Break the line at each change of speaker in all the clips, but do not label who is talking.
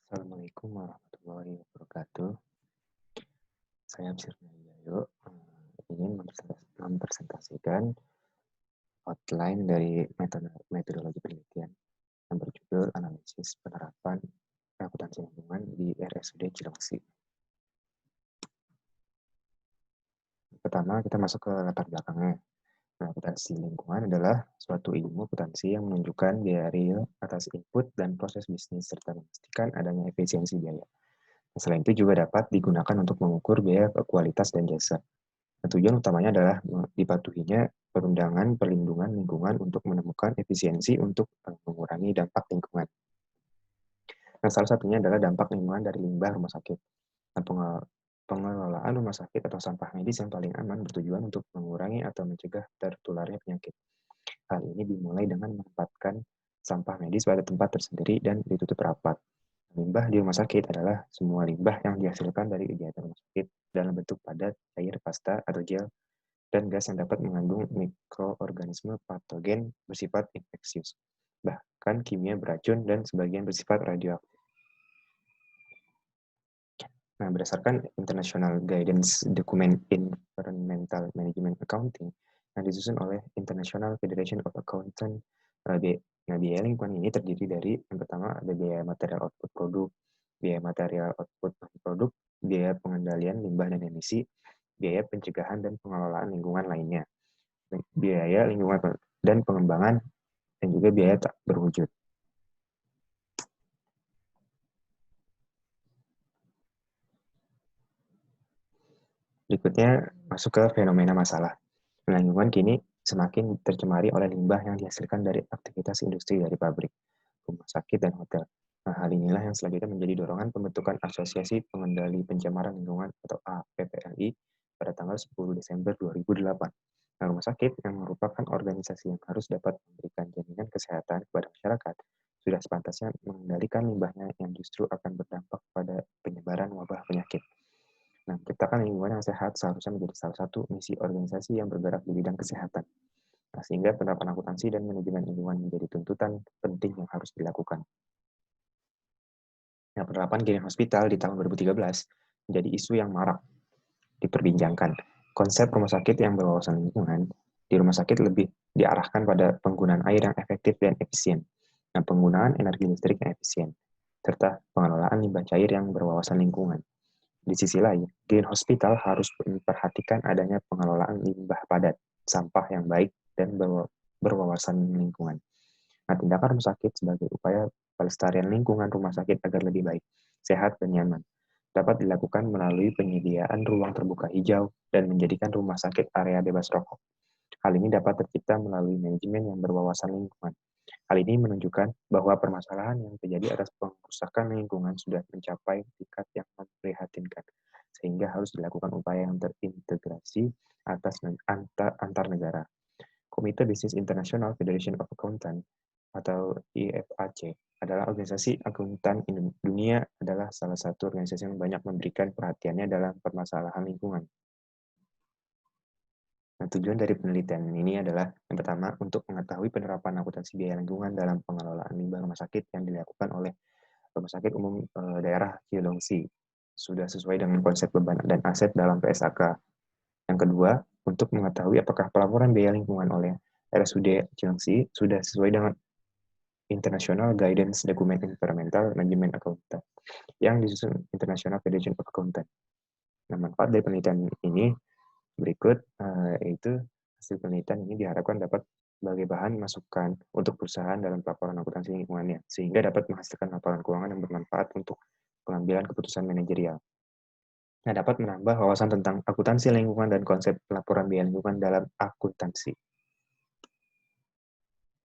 Assalamualaikum warahmatullahi wabarakatuh. Saya Absirna Wijayo, ingin mempresentasikan outline dari metodologi penelitian yang berjudul Analisis Penerapan Akuntansi Lingkungan di RSUD Cilengsi. Pertama, kita masuk ke latar belakangnya. Nah, akuntansi lingkungan adalah suatu ilmu akuntansi yang menunjukkan biaya real atas input dan proses bisnis serta memastikan adanya efisiensi biaya. Selain itu juga dapat digunakan untuk mengukur biaya kualitas dan jasa. Tujuan utamanya adalah dipatuhinya perundangan perlindungan lingkungan untuk menemukan efisiensi untuk mengurangi dampak lingkungan. Nah, salah satunya adalah dampak lingkungan dari limbah rumah sakit. Nah, pengelolaan rumah sakit atau sampah medis yang paling aman bertujuan untuk mengurangi atau mencegah tertularnya penyakit. Hal ini dimulai dengan menempatkan sampah medis pada tempat tersendiri dan ditutup rapat. Limbah di rumah sakit adalah semua limbah yang dihasilkan dari kegiatan rumah sakit dalam bentuk padat, air, pasta, atau gel, dan gas yang dapat mengandung mikroorganisme patogen bersifat infeksius, bahkan kimia beracun dan sebagian bersifat radioaktif. Nah, berdasarkan International Guidance Document Environmental Management Accounting yang disusun oleh International Federation of Accountants, biaya lingkungan ini terdiri dari yang pertama ada biaya material output produk, biaya material output produk, biaya pengendalian limbah dan emisi, biaya pencegahan dan pengelolaan lingkungan lainnya, biaya lingkungan dan pengembangan, dan juga biaya tak berwujud. Berikutnya masuk ke fenomena masalah. Lingkungan kini semakin tercemari oleh limbah yang dihasilkan dari aktivitas industri dari pabrik, rumah sakit, dan hotel. Nah, hal inilah yang selanjutnya menjadi dorongan pembentukan Asosiasi Pengendali Pencemaran Lingkungan atau APPLI pada tanggal 10 Desember 2008. Nah, rumah sakit yang merupakan organisasi yang harus dapat memberikan jaminan kesehatan kepada masyarakat sudah sepantasnya mengendalikan limbahnya yang justru akan berdampak pada penyebaran wabah penyakit. Nah, menciptakan lingkungan yang sehat seharusnya menjadi salah satu misi organisasi yang bergerak di bidang kesehatan. Nah, sehingga penerapan akuntansi dan manajemen lingkungan menjadi tuntutan penting yang harus dilakukan. Nah, penerapan Green Hospital di tahun 2013 menjadi isu yang marak diperbincangkan. Konsep rumah sakit yang berwawasan lingkungan di rumah sakit lebih diarahkan pada penggunaan air yang efektif dan efisien, dan penggunaan energi listrik yang efisien, serta pengelolaan limbah cair yang berwawasan lingkungan. Di sisi lain, Green Hospital harus memperhatikan adanya pengelolaan limbah padat, sampah yang baik, dan berwawasan lingkungan. Nah, tindakan rumah sakit sebagai upaya pelestarian lingkungan rumah sakit agar lebih baik, sehat, dan nyaman dapat dilakukan melalui penyediaan ruang terbuka hijau dan menjadikan rumah sakit area bebas rokok. Hal ini dapat tercipta melalui manajemen yang berwawasan lingkungan. Hal ini menunjukkan bahwa permasalahan yang terjadi atas pengrusakan lingkungan sudah mencapai tingkat yang memprihatinkan, sehingga harus dilakukan upaya yang terintegrasi antar negara. Komite Bisnis Internasional Federation of Accountants atau IFAC adalah organisasi akuntan dunia adalah salah satu organisasi yang banyak memberikan perhatiannya dalam permasalahan lingkungan. Nah, tujuan dari penelitian ini adalah yang pertama untuk mengetahui penerapan akuntansi biaya lingkungan dalam pengelolaan limbah rumah sakit yang dilakukan oleh Rumah Sakit Umum Daerah Cilengsi sudah sesuai dengan konsep beban dan aset dalam PSAK. Yang kedua, untuk mengetahui apakah pelaporan biaya lingkungan oleh RSUD Cilengsi sudah sesuai dengan International Guidance Document Environmental Management Accounting yang disusun International Federation of Accountants. Nah, manfaat dari penelitian ini berikut, yaitu hasil penelitian ini diharapkan dapat sebagai bahan masukan untuk perusahaan dalam pelaporan akuntansi lingkungannya, sehingga dapat menghasilkan laporan keuangan yang bermanfaat untuk pengambilan keputusan manajerial. Nah, dapat menambah wawasan tentang akuntansi lingkungan dan konsep pelaporan biaya lingkungan dalam akuntansi.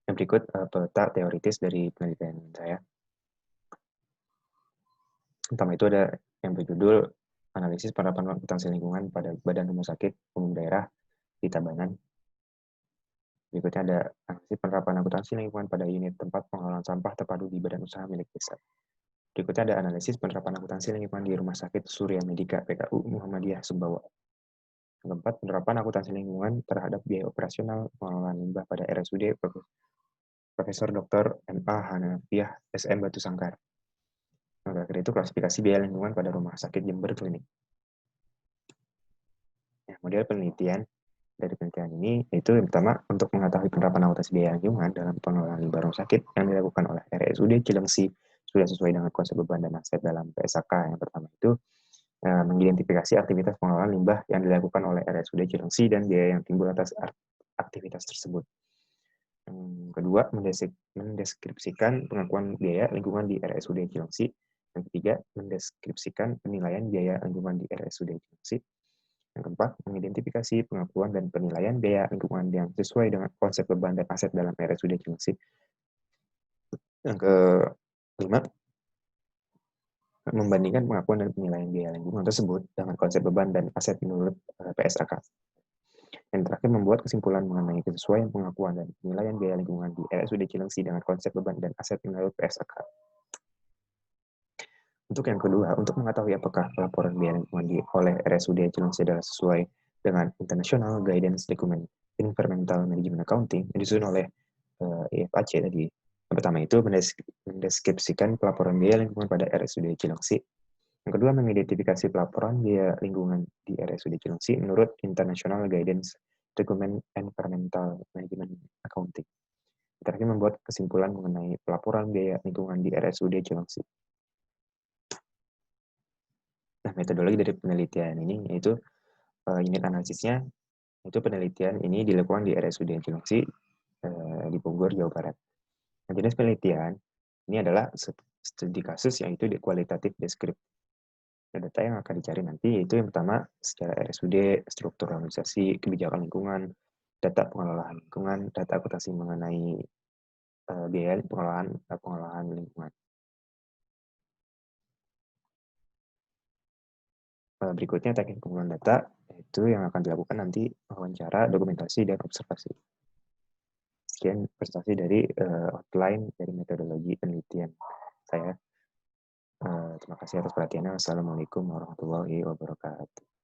Yang berikut peta teoritis dari penelitian saya. Pertama itu ada yang berjudul Analisis Penerapan Akuntansi Lingkungan pada Badan Rumah Sakit Umum Daerah di Tabanan. Berikutnya ada analisis penerapan akuntansi lingkungan pada unit tempat pengelolaan sampah terpadu di badan usaha milik desa. Berikutnya ada analisis penerapan akuntansi lingkungan di Rumah Sakit Surya Medika PKU Muhammadiyah Sumbawa. Yang keempat, penerapan akuntansi lingkungan terhadap biaya operasional pengelolaan limbah pada RSUD Profesor Dr. M.A. Hanafiah SM Batu Sangkar. Yang terakhir itu klasifikasi biaya lingkungan pada rumah sakit Jember Klinik. Ya, model penelitian dari penelitian ini yaitu yang pertama untuk mengetahui penerapan akuntansi biaya lingkungan dalam pengelolaan limbah rumah sakit yang dilakukan oleh RSUD Cilengsi sudah sesuai dengan konsep beban dan aset dalam PSAK. Yang pertama itu mengidentifikasi aktivitas pengelolaan limbah yang dilakukan oleh RSUD Cilengsi dan biaya yang timbul atas aktivitas tersebut. Yang kedua, mendeskripsikan pengakuan biaya lingkungan di RSUD Cilengsi. Yang ketiga, mendeskripsikan penilaian biaya lingkungan di RSUD Cilengsi. Yang keempat, mengidentifikasi pengakuan dan penilaian biaya lingkungan yang sesuai dengan konsep beban dan aset dalam RSUD Cilengsi. Yang kelima, membandingkan pengakuan dan penilaian biaya lingkungan tersebut dengan konsep beban dan aset menurut PSAK. Yang terakhir, membuat kesimpulan mengenai kesesuaian pengakuan dan penilaian biaya lingkungan di RSUD Cilengsi dengan konsep beban dan aset menurut PSAK. Untuk yang kedua, untuk mengetahui apakah laporan biaya lingkungan oleh RSUD Cilengsi adalah sesuai dengan International Guidance Document Environmental Management Accounting yang disusun oleh IFAC tadi. Yang pertama itu mendeskripsikan pelaporan biaya lingkungan pada RSUD Cilengsi. Yang kedua, mengidentifikasi pelaporan biaya lingkungan di RSUD Cilengsi menurut International Guidance Document Environmental Management Accounting. Yang terakhir, membuat kesimpulan mengenai pelaporan biaya lingkungan di RSUD Cilengsi. Nah, metodologi dari penelitian ini yaitu unit analisisnya, itu penelitian ini dilakukan di RSUD Cilengsi di Bogor, Jawa Barat. Nah, jenis penelitian ini adalah studi kasus yaitu di kualitatif deskriptif. Data yang akan dicari nanti yaitu yang pertama secara RSUD, struktur organisasi, kebijakan lingkungan, data pengelolaan lingkungan, data akuntansi mengenai biaya pengelolaan lingkungan. Berikutnya teknik pengumpulan data itu yang akan dilakukan nanti wawancara, dokumentasi, dan observasi. Sekian presentasi dari outline dari metodologi penelitian saya. Terima kasih atas perhatiannya. Wassalamualaikum warahmatullahi wabarakatuh.